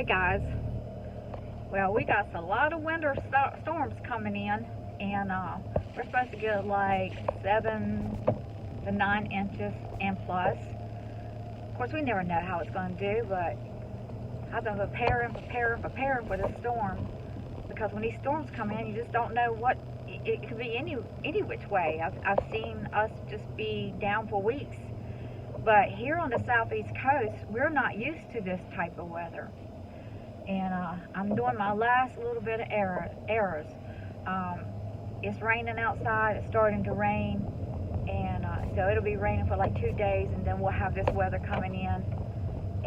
guys, well, we got a lot of winter storms coming in, and we're supposed to get like 7 to 9 inches and plus. Of course, we never know how it's going to do, but I've been preparing for this storm, because when these storms come in, you just don't know what it could be. Any which way. I've seen us just be down for weeks, but here on the southeast coast, we're not used to this type of weather. And I'm doing my last little bit of errors. It's raining outside. It's starting to rain, and so it'll be raining for like 2 days, and then we'll have this weather coming in.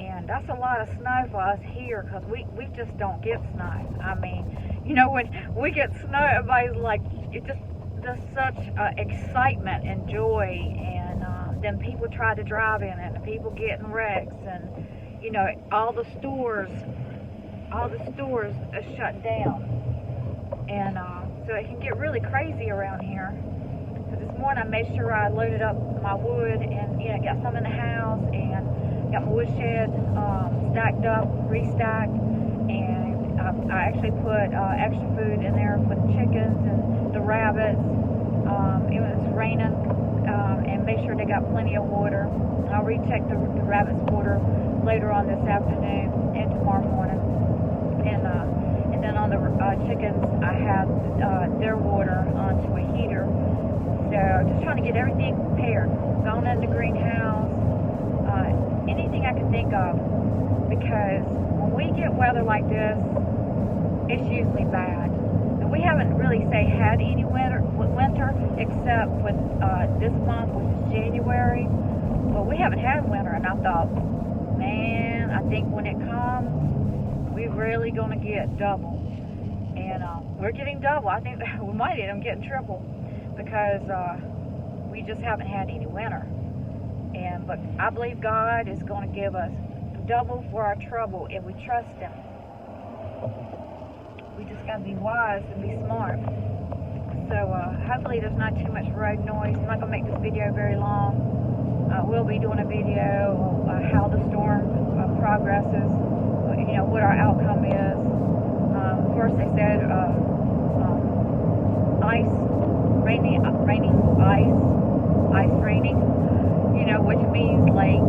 And that's a lot of snow for us here, because we just don't get snow. I mean, you know, when we get snow, everybody's like, it's just such excitement and joy. And then people try to drive in it, and people get in wrecks, and you know, all the stores are shut down. And so it can get really crazy around here. So this morning I made sure I loaded up my wood, and you know, got some in the house, and got my wood shed stacked up, restacked, and I actually put extra food in there for the chickens and the rabbits. It was raining, and make sure they got plenty of water. I'll recheck the rabbits' water later on this afternoon and tomorrow morning. And then on the chickens, I have their water onto a heater. So just trying to get everything prepared. Gone in the greenhouse, anything I can think of, because when we get weather like this, it's usually bad. And we haven't really had any winter except with this month, which is January. But we haven't had winter, and I thought, man, I think when it comes, we're really going to get double. And we're getting double. I think we might end up getting triple, because we just haven't had any winter. But I believe God is going to give us double for our trouble if we trust Him. We just got to be wise and be smart. So hopefully there's not too much road noise. I'm not going to make this video very long. We'll be doing a video of how the storm progresses, you know, what our outcome is. First they said ice raining, you know, which means like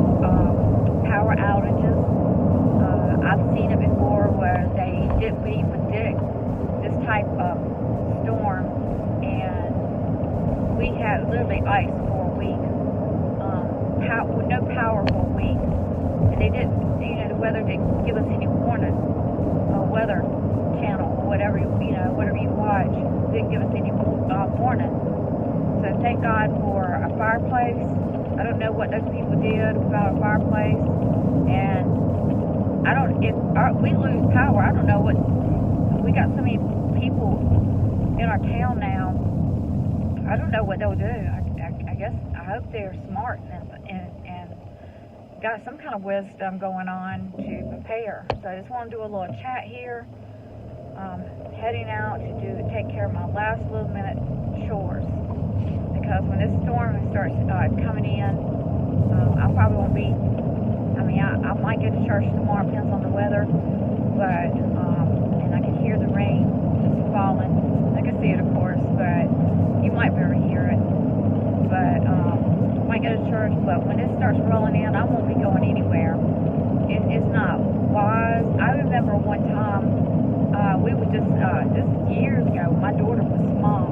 power outages. I've seen it before where we predict this type of storm, and we had literally ice for a week, no power for a week, and they didn't, you know, the weather didn't give us any warning. Weather channel or whatever you watch didn't give us any warning. So thank God for a fireplace. I don't know what those people did without a fireplace, and if we lose power, I don't know what. We got so many people in our town now. I don't know what they'll do. I guess I hope they're smart and got some kind of wisdom going on to prepare. So I just want to do a little chat here. Heading out to take care of my last little minute chores, because when this storm starts coming in, I probably won't be. I mean, I might get to church tomorrow, depends on the weather, but and I can hear the rain just falling. I can see it, of course, but you might be able to hear it. But I might go to church, but when it starts rolling in, I won't be going anywhere. It's not wise. I remember one time, we were just, this is years ago, my daughter was small.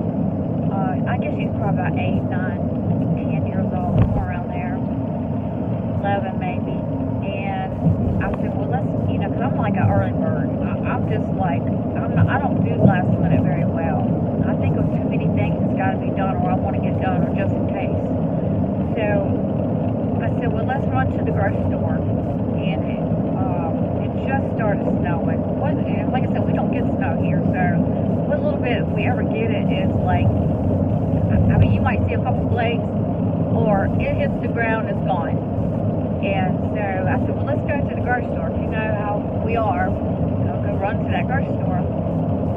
I guess she's probably about 8, 9, 10 years old, somewhere around there, 11 maybe. And I said, well, let's, you know, because I'm like an early bird. I'm just like, I don't do last minute very well. I think of too many things that's got to be done, or I want to get done, or just in case. So I said, well, let's run to the grocery store. And it just started snowing. Like I said, we don't get snow here, so what little bit, if we ever get it, is like, I mean, you might see a couple flakes, or it hits the ground, it's gone. And so I said, well, let's go to the grocery store. You know how we are. I'll go run to that grocery store.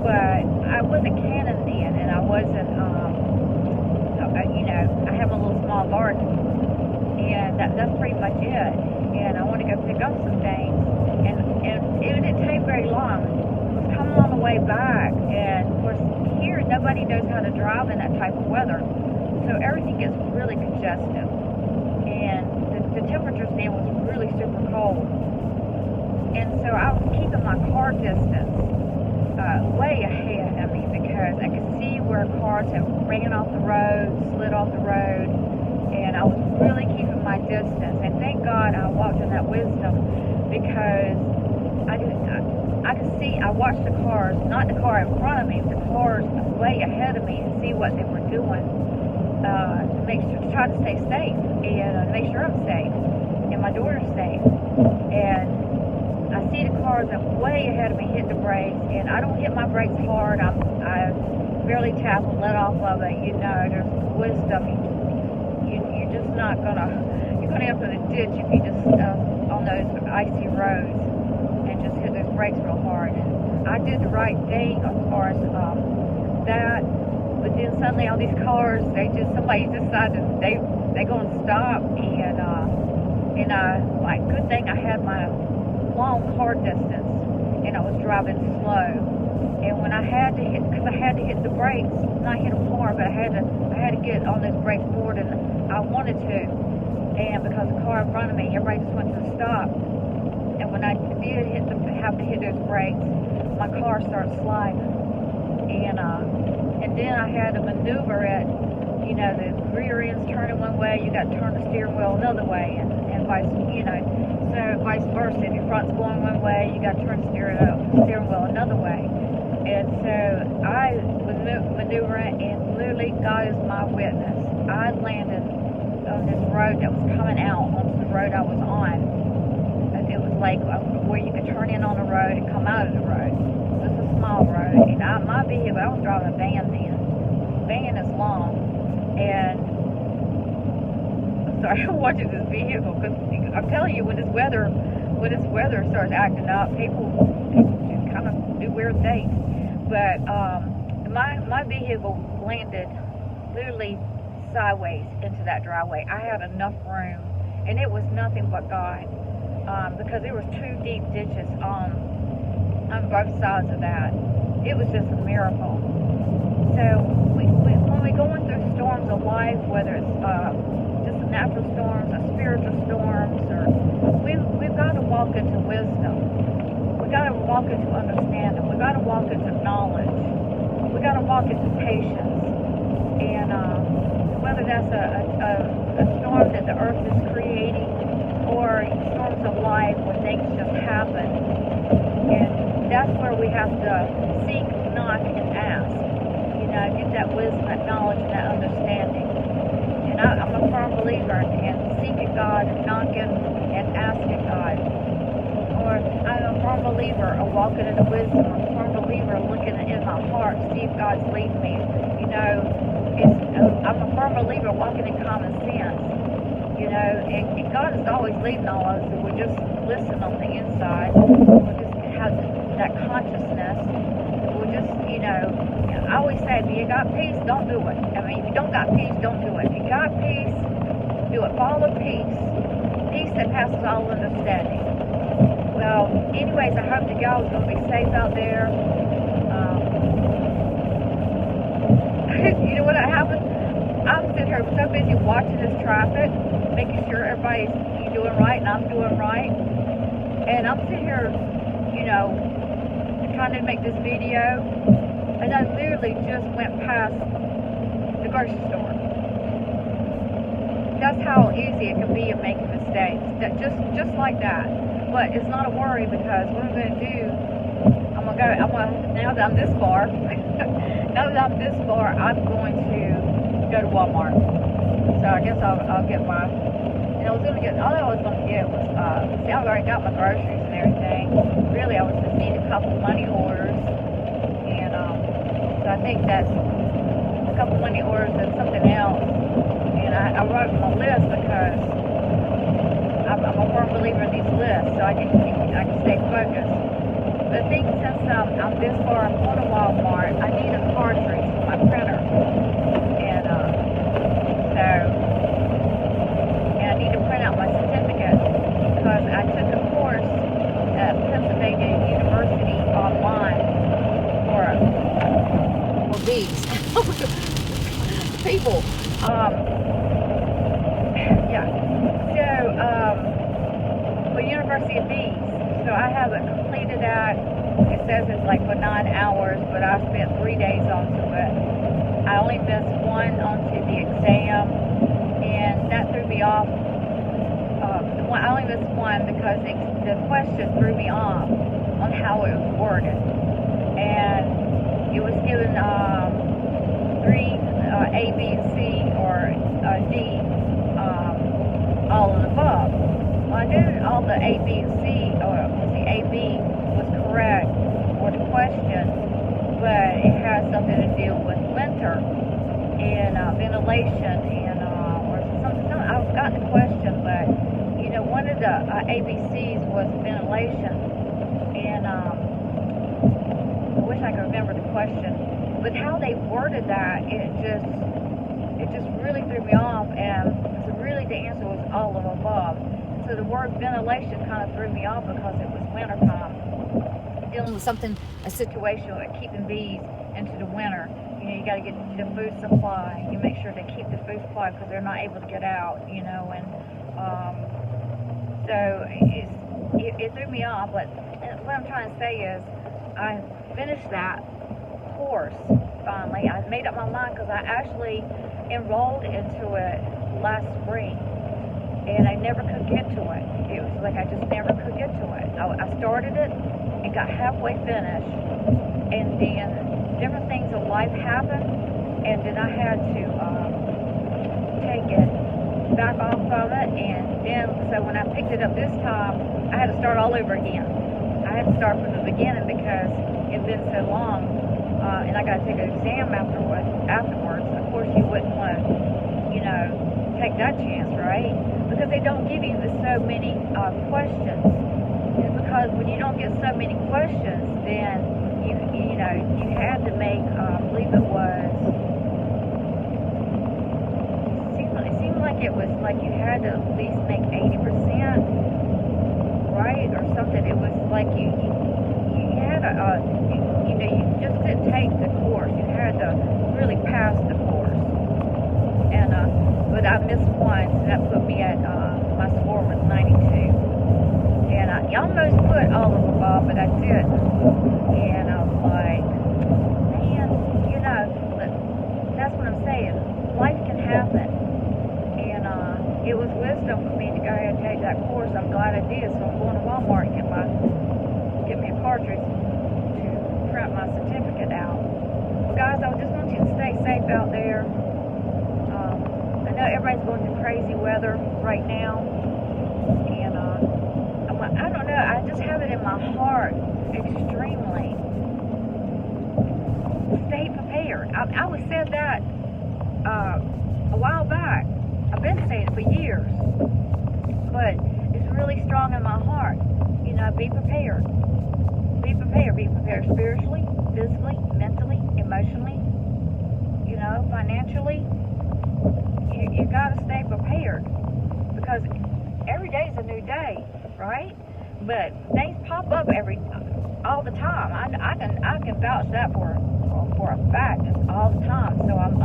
But I wasn't canning then, and I wasn't, you know, I have a little small garden, and that's pretty much it. And I want to go pick up some things, and it didn't take back, and of course here nobody knows how to drive in that type of weather, so everything gets really congested, and the temperatures then was really super cold, and so I was keeping my car distance way ahead of me because I could see where cars have ran off the road, slid off the road, and I was really keeping my distance. And thank God I walked in that wisdom because I could see, I watched the cars, not the car in front of me, but the cars way ahead of me, and see what they were doing to make sure, to try to stay safe and make sure I'm safe and my daughter's safe. And I see the cars that way ahead of me hit the brakes, and I don't hit my brakes hard. I barely tap and let off of it. You know, there's wisdom. You're just not gonna. You're gonna enter the ditch if you just on those icy roads and just hit those brakes real hard. And I did the right thing as far as that. But then suddenly all these cars, somebody decided they gonna stop, and like, good thing I had my long car distance, and I was driving slow, and when I had to hit, because I had to hit the brakes, not hit them hard, but I had to get on those brakes more than I wanted to, and because the car in front of me, everybody just went to stop, and when I did have to hit those brakes, my car started sliding, and then I had to maneuver it, you know, the rear end's turning one way, you got to turn the steering wheel another way, and vice, you know. So vice versa, if your front's going one way, you got to turn the steering wheel another way. And so I was maneuvering, and literally God is my witness. I landed on this road that was coming out onto the road I was on. It was like where you could turn in on the road and come out of the road. It was a small road, and my vehicle, I was driving a van then. The van is long, and sorry, I'm watching this vehicle because I'm telling you, when this weather starts acting up, people just kind of do weird things. But my vehicle landed literally sideways into that driveway. I had enough room, and it was nothing but God, because there was 2 deep ditches on both sides of that. It was just a miracle. So when we're going through storms of life, whether it's just natural storms or spiritual storms, or we've got to walk into wisdom. We've got to walk into understanding. We've got to walk into knowledge. We've got to walk into patience. And whether that's a storm that the earth is creating, or storms of life where things just happen, and that's where we have to seek, knock, and ask. You know, get that wisdom, that knowledge, and that understanding. And I'm a firm believer in seeking God and knocking and asking God. Or I'm a firm believer of walking in the wisdom. I'm a firm believer of looking in my heart to see if God's leading me. You know, I'm a firm believer of walking in common sense. You know, and God is always leading all of us if we just listen on the inside. We just have that consciousness. We just, you know, I always say, if you got peace, don't do it. I mean, if you don't got peace, don't do it. If you got peace, do it. Follow peace. Peace that passes all understanding. Well, anyways, I hope that y'all is going to be safe out there. You know what happened? I'm sitting here so busy watching this traffic, making sure everybody's doing right and I'm doing right. And I'm sitting here, you know, trying to make this video. And I literally just went past the grocery store. That's how easy it can be of making mistakes. That just like that. But it's not a worry, because what I'm going to do, now that I'm this far, I'm going to go to Walmart. So I guess I'll get my, and all I was going to get was, see, I've already got my groceries and everything. Really, I was just needing a couple money orders. And so I think that's a couple money orders and something else. And I wrote my list because I'm a firm believer in these lists, so I can stay focused. But I think since I'm this far, I'm going to Walmart, I need a cartridge for my printer. And I need to print out my certificate, because I took a course at Pennsylvania University online for people. Yeah. So, for University of Bees, so I haven't completed that. It says it's like for 9 hours, but I spent 3 days onto it. I only missed one onto the exam, and that threw me off. I only missed one because the question threw me off on how it was worded, and it was given 3 A, B, and C, or D, all of the above. Well, I knew all the A, B, and C, or the A, B was correct for the question, but it has something to do with winter and ventilation and or something. I forgot the question, but one of the ABCs was ventilation, and I wish I could remember the question. But how they worded that, it just really threw me off, and so really the answer was all of above. So the word ventilation kind of threw me off because it was winter time, dealing with a situation like keeping bees into the winter. You got to get the food supply. You make sure they keep the food supply because they're not able to get out. And so it threw me off. But what I'm trying to say is, I finished that course finally. I made up my mind because I actually enrolled into it last spring, and I never could get to it. It was like I just never could get to it. I started it and got halfway finished, and then different things of life happened, and then I had to take it back off of it, and then so when I picked it up this time, I had to start all over again. I had to start from the beginning because it'd been so long, and I got to take an exam afterwards. Of course, you wouldn't want to, take that chance, right? Because they don't give you so many questions. It's because when you don't get so many questions, then you had to make, I believe it was. It seemed like it was like you had to at least make 80%, right, or something. It was like you had you just didn't take the course. You had to really pass the course. And but I missed one, so that put me at my score was 92. And I almost put all of them above, but I didn't. And I was like, man, but that's what I'm saying. Life can happen. And it was wisdom for me to go ahead and take that course. I'm glad I did. So I'm going to Walmart and get me a cartridge to print my certificate out. Well, guys, I just want you to stay safe out there. I know everybody's going through crazy weather right now. And I don't know, I just have it in my heart extremely. Stay prepared. I was said that a while back. I've been saying it for years, but it's really strong in my heart. Be prepared. Be prepared. Be prepared spiritually, physically, mentally, emotionally, financially. You got to stay prepared because every day is a new day, right? But things pop up all the time. I can vouch that for a fact, just all the time. So I'm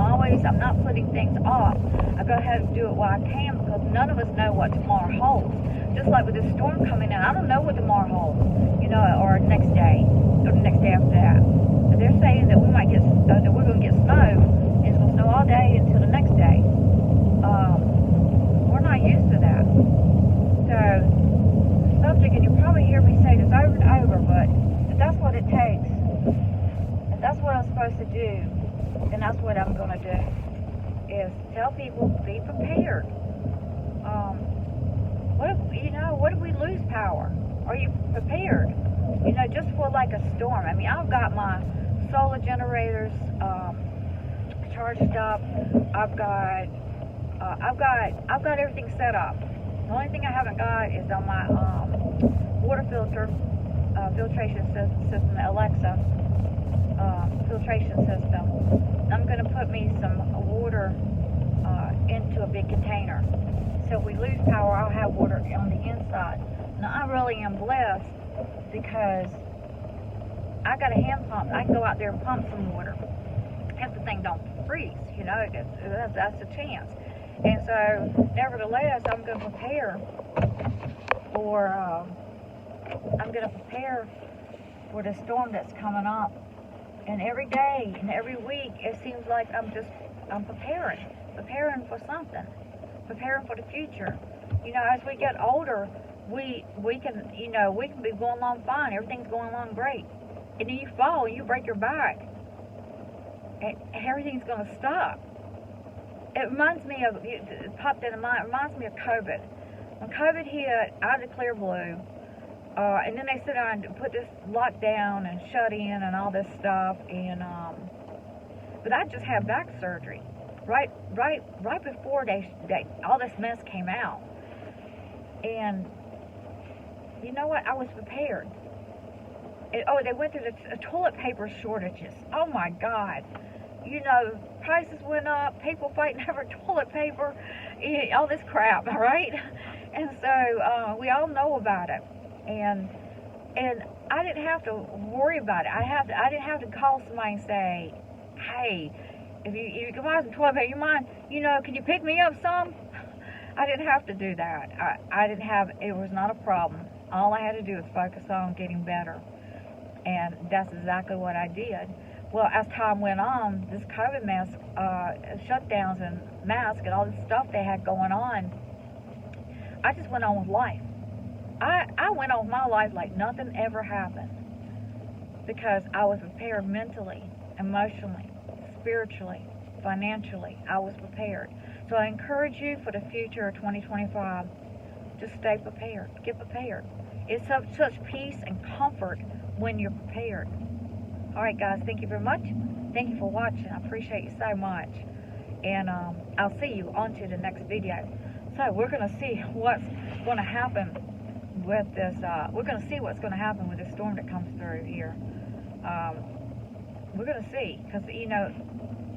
not putting things off. I go ahead and do it while I can because none of us know what tomorrow holds. Just like with this storm coming in, I don't know what tomorrow holds, or next day, or the next day after that. But they're saying that that we're going to get snow, and it's going to snow all day until the next day. We're not used to that. So, the subject, and you'll probably hear me say this over and over, but if that's what it takes, if that's what I'm supposed to do, then that's what I'm going to do, is tell people, be prepared. What if we lose power? Are you prepared? Just for like a storm. I mean, I've got my solar generators charged up. I've got everything set up. The only thing I haven't got is on my water filtration system, the Alexa filtration system. I'm going to put me some water into a big container. So if we lose power, I'll have water on the inside. Now, I really am blessed because I got a hand pump. I can go out there and pump some water. if the thing don't freeze, you know, that's a chance. And so, nevertheless, I'm going to prepare for, the storm that's coming up. And every day and every week, it seems like I'm preparing for something, preparing for the future. You know, as we get older, we can, you know, we can be going along fine, everything's going along great. And then you fall, you break your back, and everything's going to stop. It reminds me of, it popped into mind, it reminds me of COVID. When COVID hit, I declared blue, and then they sit down and put this lockdown and shut in and all this stuff, and, but I just had back surgery, right before all this mess came out. And, you know what, I was prepared. They went through the toilet paper shortages. Oh my God. You know, prices went up, people fighting over toilet paper, all this crap, all right? And so we all know about it. And I didn't have to worry about it. I didn't have to call somebody and say, hey, if you can buy some toilet paper, you mind, you know, can you pick me up some? I didn't have to do that. It was not a problem. All I had to do was focus on getting better. And that's exactly what I did. Well, as time went on, this COVID mess, shutdowns and masks and all this stuff they had going on, I just went on with life. I went on with my life like nothing ever happened, because I was prepared mentally, emotionally, spiritually, financially. I was prepared. So I encourage you for the future of 2025, just stay prepared. Get prepared. It's such peace and comfort when you're prepared. All right, guys, thank you very much. Thank you for watching. I appreciate you so much. And I'll see you on to the next video. So we're going to see what's going to happen with this. We're going to see what's going to happen with this storm that comes through here. We're going to see, because, you know,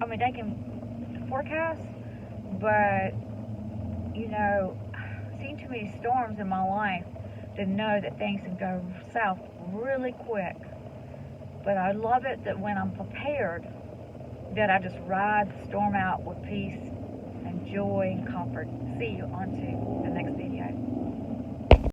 I mean, they can forecast, but, you know, I've seen too many storms in my life to know that things can go south really quick. But I love it that when I'm prepared, that I just ride the storm out with peace and joy and comfort. See you on to the next video.